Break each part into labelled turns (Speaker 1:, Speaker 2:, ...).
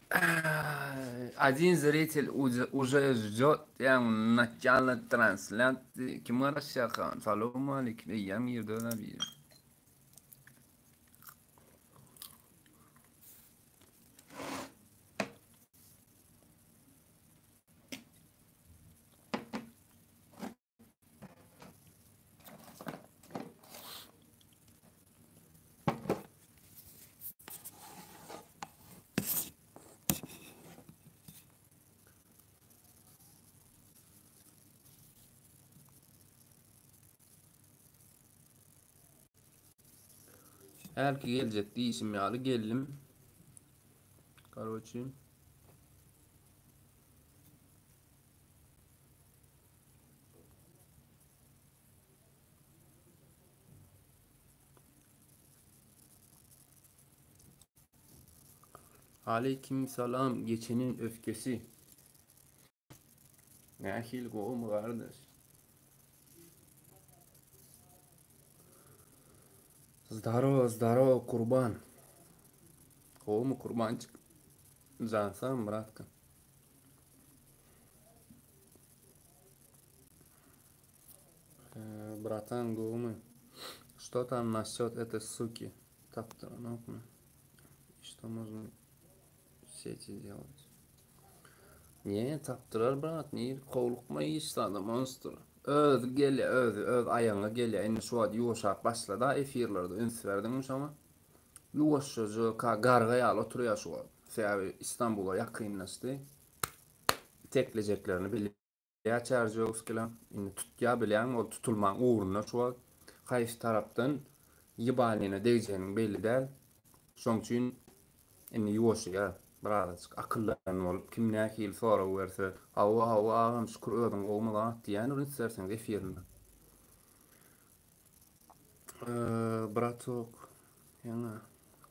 Speaker 1: Один зритель уже ждет, начало трансляции. Кимара Шахан, салам алейкум, я мир донавир. Her ki gelecek değişim yağlı geldim. Короче. Aleyküm selam. Geçenin öfkesi. Ne ahil kovum kardeş. Здорово, kurban. Ковому kurbanчик. Жансам, братка. Братан, говумы. Что там насчет этой суки? Так-то, ну, что можно в сети делать? Niye taptırar bırak? Niye kovlukma işladı monster? Öz ayağına gele. Eni şu ad yuvuşak başladı. Efirlerde üns verdinmiş ama. Yuvuşucu gargaya al oturuyor şu ad. Sebebi İstanbul'a yakınlaştı. Tekleceklerini bile açarcı olskilan. İni tutya bilen o tutulman uğruna şu ad. Kayıs taraftan yibalini deyeceğinin belli değil. Şoň üçin indi ýuwaşýar, biraz akyllan bolup kim nähil sora berse, hawa agam şükür ödüm gowmaga diýän ürün sersen efirinde. Bratok ýa-ni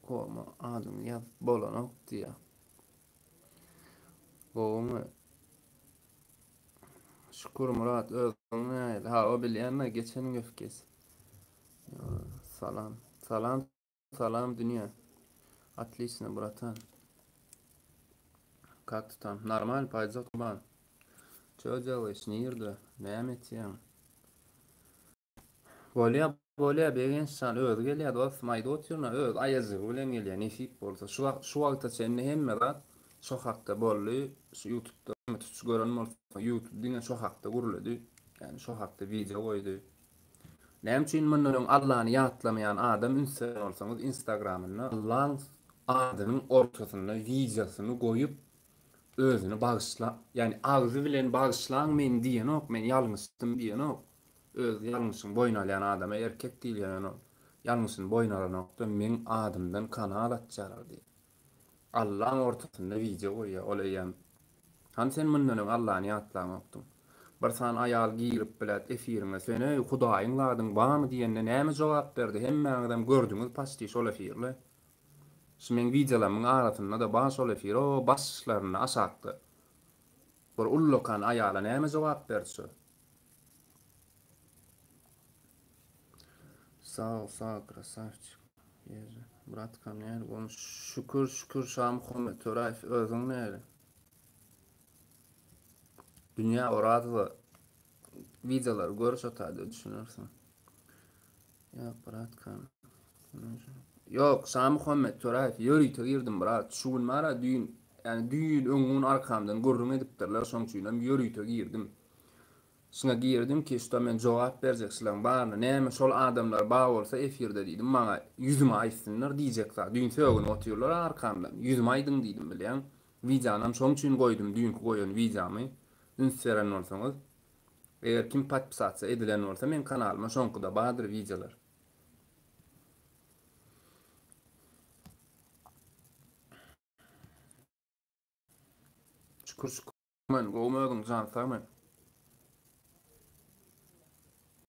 Speaker 1: koma adym ýaz bolanok diýär. Gowmy şükür Murat ödüm nähil. Ha o bilýärmi geçen öfkesi. Salam. Salam. Salam dünýä. Отлично, братан. Как ты там? Нормально, пойдёт, бан. Чё делаешь? Нирде? Näme Bolýa begen şan öz gelýär, dost maýda oturna öz aýazy bilen gelýär, nesip bolsa. Şu wagtda sende hemme zat şo hakda boldy, şu YouTube'da tutuşy gören bolsa, YouTube diňe şo hakda guruldy. Yani şo hakda video goýdy. Näme üçin mundan Allahyny ýatlamaýan adam insan bolsaňyz Instagramyna Allah'ın adynyň ortasyna videosyny goýup özüni bagyşla, yani agzy bilen bagyşlaň men diýenok, men ýalňysdym diýenok. Öz ýalňyşyň boýna alýan adama erkek diýilýän ol. Ýalňyşyny boýna alanokda men adamdan kanal atjalar diýip. Allahyň ortasynda video goýýar, olaýan. Han sen mundan Allahyny ýatlamakdyň. Bir san aýal girip bilet efirine sen ey Hudaýyň ladyň barmy diýende näme jogap berdi? Hemmäňizem gördüňiz paçdy şol efirle. Şemen videolarymyň arasynda da baş şol efir, o başlaryny aşakdy. Bir ullokan aýala näme jogap berdi? Sağ ol, krasavçık. Yeri. Bratkam näle? Onu şükür şam Muhammed Töraýew özüň näle? Dünýä orada videolar görüşýär düşünürsin. Ya bratkam. Yok, şam Muhammed Töraýew ýöri girdim brat. Şugun mara düýün, yani düýün öňüň arkamdan gurrun edipdirler, şoň üçin ýöri girdim. Şuna girdim ki işte men jogap berjekçiler barmy? Näme şol adamlar ba bolsa efirde diýdim, maňa ýüzüme aýtsynar diýjekler. Düýün sögüni oturýarlar arkamdan. Ýüzüme aýdyň diýdim bilýän. Wijanam şoň üçin goýdum, düýünkü goýan wijamy. Instagram bolsaňyz, eger kim patpysatsa edilen bolsa men kanalyma şoňkuda badyr wijalar. Şükür men gowmagyň jansamy.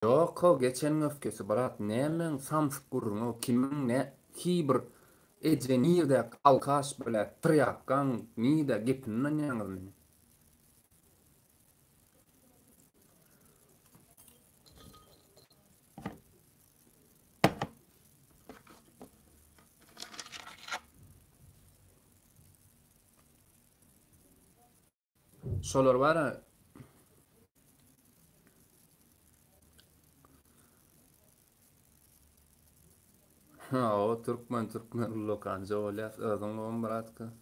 Speaker 1: Yok o geçen öfkesi bırak nemen samsık gurrun o kimin ne ki bir ece nirde alkaş böyle tıryakan nide gipinna nyanılmini. Şolar bara ha o Türkmen lokanca olýar özüň oň baratka.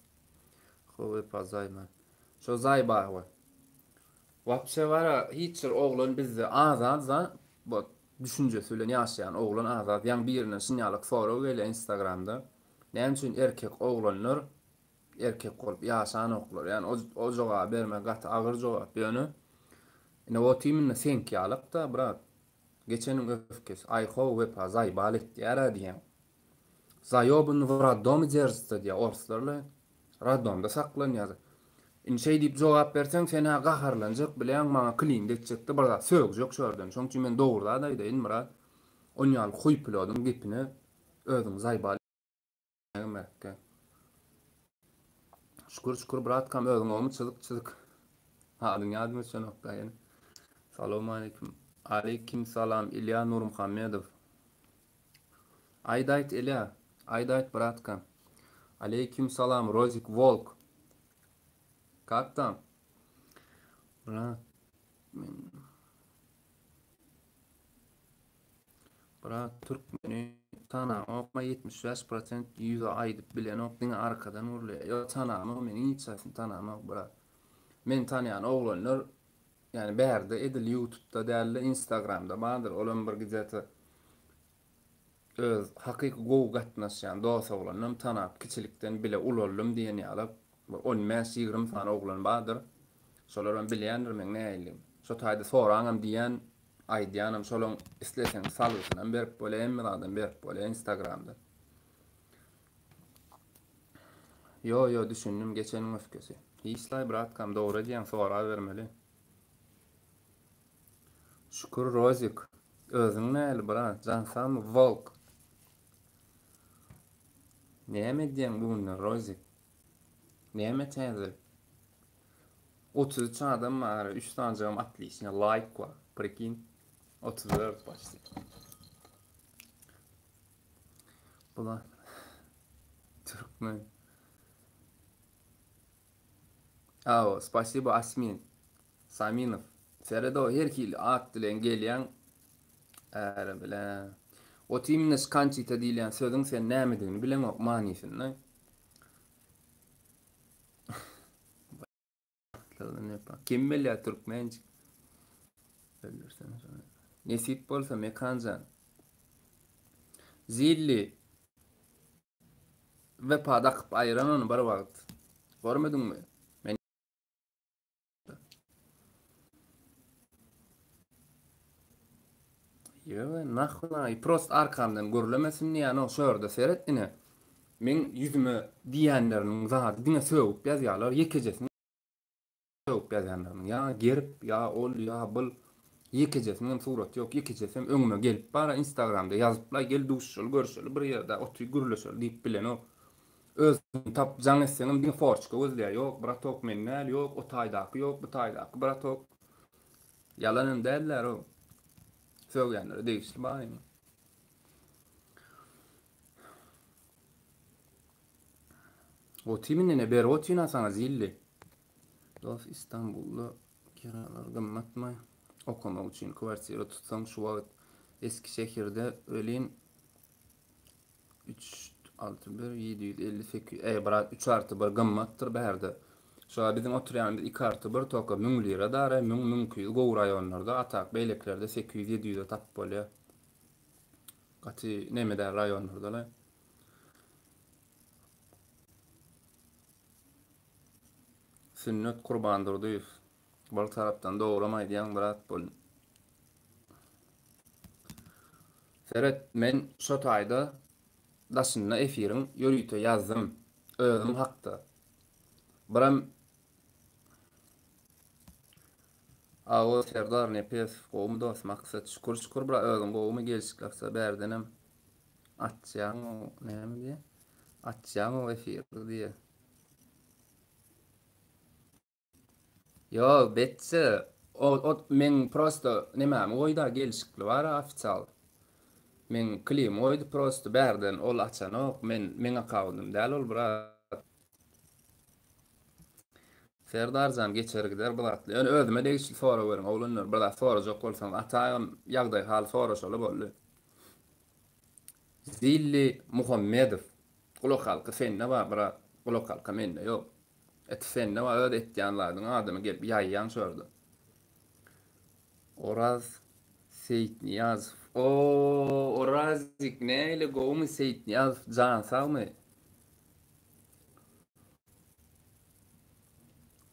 Speaker 1: Howe pazayman. Şo zaýba wa. Wapça bara hiçbir oglan bizde azad bu düşünce söylen ýaşaýan oglan azad ýa birine sinyalyk foro gele Instagramda. Näme üçin erkek oglanlar erkek bolup ýaşaýan oglar. Yani o jogap berme gaty agyr jogap ýöne. Ine o timinde senki ýalyk da brat. Geçenin öfkes. Ay howe pazay balet ýara diýen. Zayobun radom jerzdi diye orslarla radomda saklanýar. In şey diýip jogap berseň sen ha gaharlanjak bilen maňa klin detjekdi bir sög jok şordan. Şoň üçin men dogry aýdaýyn Murat. On ýaly huýpladym gepini özüm zaýbal emekkä. Şükür brat kam özüm omy çyzyk. Hadyň ýadyma şonokda ýene. Salam aleykum. Aleyküm salam İlya Nur Muhammedow. Aýdaýt Ilya. Aýdaýt bratkam. Aleyküm salam Rozik Volk. Как там? Брат, Türkmeni tanam okma 75% yüze aydıp bilen okdin arkadan urluyor. Yo tanamı meni hiç sayfın tanamı brat. Men tanıyan oğlanlar yani berde edil YouTube'da değerli Instagram'da badır olan bir gizeti öz hakiki gow gatnaşyan dost oğlanlarım tanap kiçilikten bile ulollum diyen ýaly 15-20 tane oglan badyr. Şolaryň bilýändir men näýlim. Şo taýda soraňam diýen aýdýanam şolaň isleseň salgysynan berip bolýan miradan berip bolýan Instagramda. Yo düşündüm geçeniň öfkesi. Hiçlay bratkam dogry diýen sora bermeli. Şükür Rozik. Özüň näli brat? Jansam Volk. Näme diýen bugün Rozik? Näme täze? 33 adam var, 3 tancağım atlayışına like var. Прикинь, 34 почти. Bular Türkmen. Aa, спасибо Asmin. Saminov. Ferdo her kil at dilen gelýän ära bilen. O timne skançy dilen sözdüň sen näme diýeni bilen ok manysyny. Kim bilýär türkmençe? Ölürsen sonra. Nesip bolsa mekanjan. Zilli ve padak ayran onu bir wagt. Görmedin mi? Men yo nahna prost arkamdan görlemesin ýa-ni o şörde seretdine. Men yüzüme diýenleriniň zady diňe söwüp ýazýarlar, yekejesini söwüp ýazýarlar. Ya gerip ya ol ya bul yekejesiniň surat ýok, yekejesem öňüme gelip bara Instagramda ýazypla gel duşşul görşül bir ýerde otury gürleşel diýip bilen o. Öz tap jaň etseňim diň forçka gözleýär. Ýok, bratok men näl ýok, o taýdaky ýok, bu taýdaky bratok. Ýalanyň däller o. Söwýänler diýişli baýmy. O timine ber o tina sana zilli. Dost İstanbul'da kiralar gymmatmy? Okumak üçin kwartiera tutsaň şu wagt Eskişehirde ölin 361 758 brat 3+1 gymmatdyr bärde. Şoňa bizim oturýan 2+1 toka 1000 lira dara 1000 küýü gow raýonlarda atak beýleklerde 800-700 tap bolýar. Gaty näme der raýonlarda la. Sünnet kurbandyr. Bir tarapdan doğramaýan brat bol. Ferhat men şo taýda daşyna efiriň ýörüýte ýazdym. Özüm hakda. Biram awa Serdar Nepes gowmy dost maksat şükür bira özüm gowmy gelişikläpse bärdenem atjaň näme diýe? Atjaň o efir diýe. Yo, betse o men prosto näme oýda gelişikli bar ofitsial. Men klim oýdy prosto bärden ol açanok men meňe kawdym däl ol bira. Serdarzan geçer gider bulatly. Yani özüme degişli sora berin. Oğlunlar bir sora jok bolsaň atayam ýagdaý hal sora şoly boldy. Zilli Muhammedow. Uluk halky sende bar bir uluk halka mende ýok. Et sende bar öde etýänlaryň adamy gelip ýaýýan şordy. Oraz Seyit Niyazow. O Orazik neyle gowmy Seyit Niyazow can sagmy?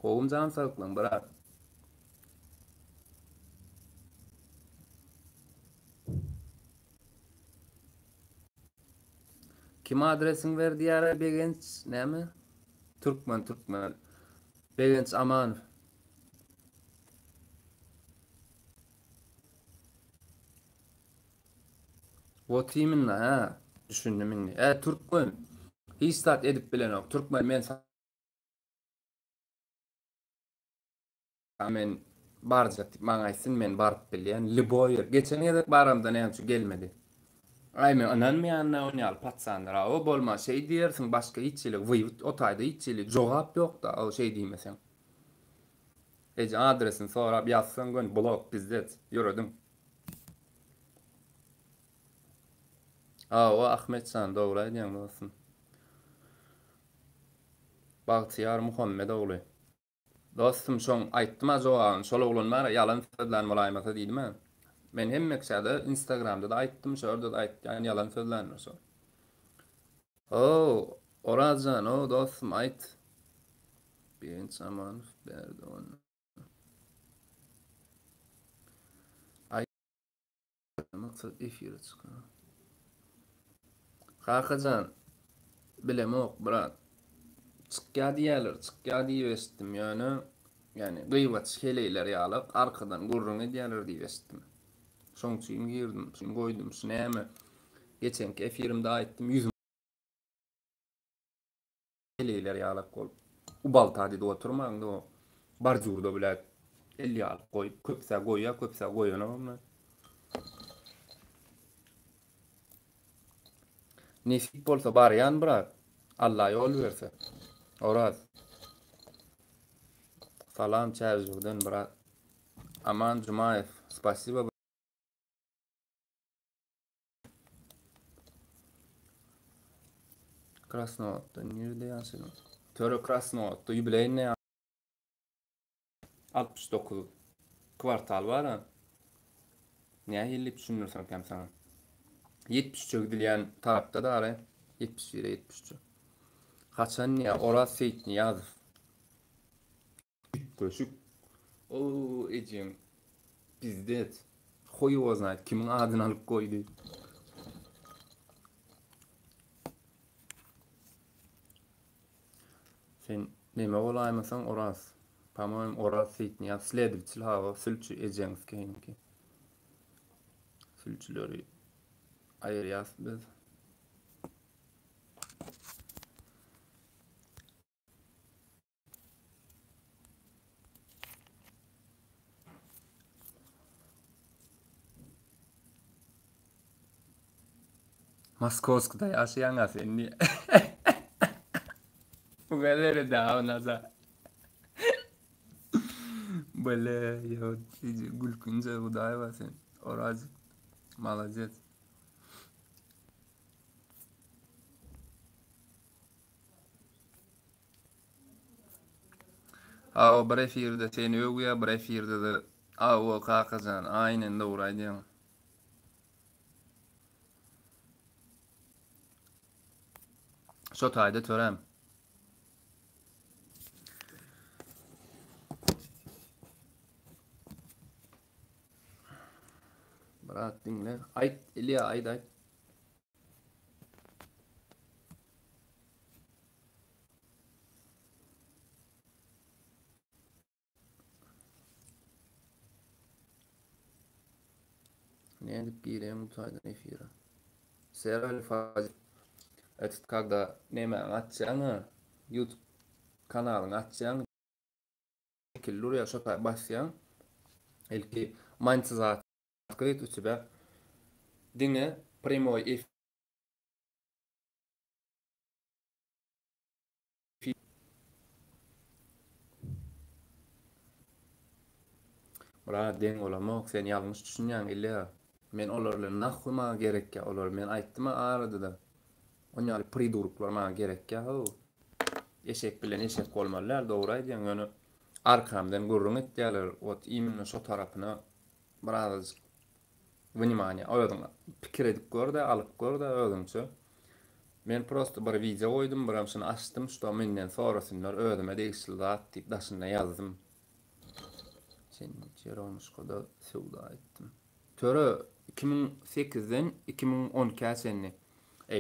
Speaker 1: Gowum can saglan bırak. Kim adresini verdi ýara Begenç näme? Türkmen. Begenç Amanow. O timin ha. Düşündüm inni. Türkmen. Histat edip bilen ok. Türkmen men barjak maňa aýtsyn men baryp bilýän Liboýer. Geçen ýerde baramda näme gelmedi. Aymen ananmaýanna oňal patsandyr. O bolma şey diýersiň başga hiççilik wyt o taýda hiççilik jogap ýok da o şey diýmeseň. Eje adresini sorap ýazsaň gön blog bizde ýöredim. O Ahmetcan dogry aýdýan bolsun. Bagtyar Muhammedowly. Dostum şoň aýtdym ajogan şol oglanlar ýalan sözlän bolaýmasa diýdim ha. Men hemme kişide Instagram'da da aýtdym, şorda da aýtdym, ýalan sözlänler şol. Orazan, dostum aýt. Bir zaman berdi onu. Maksat efire çıkar. Kakacan, bilemok, brat. Çıkya diýestim ýöne. Yani gıybat şeleyler ýalyp, arkadan gurrun edýärler diýestim. Şoň üçin girdim, şunu goýdum, şu näme? Geçenki efirimde aýtdym, 100 şeleyler ýalyp bolup. Ubal tadyda oturmaňda o bar jurda bilek 50 ýalyp goýup, köpse goýýan. Nesip bolsa barýan bırak. Allah yol verse. Oraz. Salam çäwjigden bırak. Aman Jumaev. Spasiba. Krasnovod'da nerede ýaşadym? Töre Krasnovod'da ýubileýine 69 kwartal bar ha. Näme hillip düşünürsen kem sana? 70 çögdilýän tarapda da ara 71 73. Haçan ya Oraz Seyit Niyazow. Köşük. Ejim. Bizde hoy ozna kimin adyny alyp goýdy? Sen neme bolaýmasaň Oraz. Pamam Oraz Seyit Niyazow sledipçil hava sülçü ejengiz keňki. Sülçüleri aýyrýas biz. Moskowskada ýaşaýan sen ni. Bu galeri da onaza. Böyle ya gülkünce uday var sen. Oraz malajet. O bir efirde seni öwgüýär, bir efirde de o kakazan aynen dogry aýdýan. Şo taýda törem. Bırak dinle. Aýt, Ilya aýt. Ne edip gireyim bu taýdan efire. Serali fazil. Когда neme açjaňa YouTube kanalyny açjaň, kilur ýa şo taýda başlaýan. Elki maňsy zat kayıt üçübe dinle primoy Bura deň bolamok, sen ýalňyş düşünýän ille. Men olarla nahwyma gerek ya, olar men aýtdyma arady da. Onýaly priduruklar maňa gerek ya. Eşek bilen eşek bolmalylar, dogry aýdýan. Ýöne arkamdan gurrun etýärler. Ot imni şo tarapyna biraz vнимание, oýadyňa pikir edip gör da, alyp gör da özüňçe. Men prosto bir video koydum, biramsyny açdym, şo menden sorasynlar, özüme degişli zat diýip daşynda ýazdym. Sen Jeromyş goda sowda etdim. Töre 2008-den 2010-ka senni.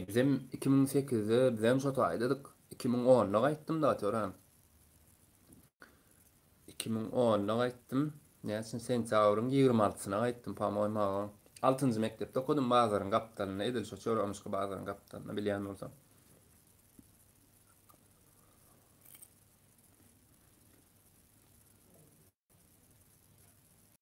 Speaker 1: Bizem 2008-de bizem şo taýdyk. 2010-da gaýtdym da töre. 2010-da gaýtdym. Näçe sentýabryň 26-syna gaýtdym pamoýmaga. 6-njy mekdepde okudum, bazaryň gapdanyna edil şo Jeromyş bazaryň gapdanyna bilýän bolsam.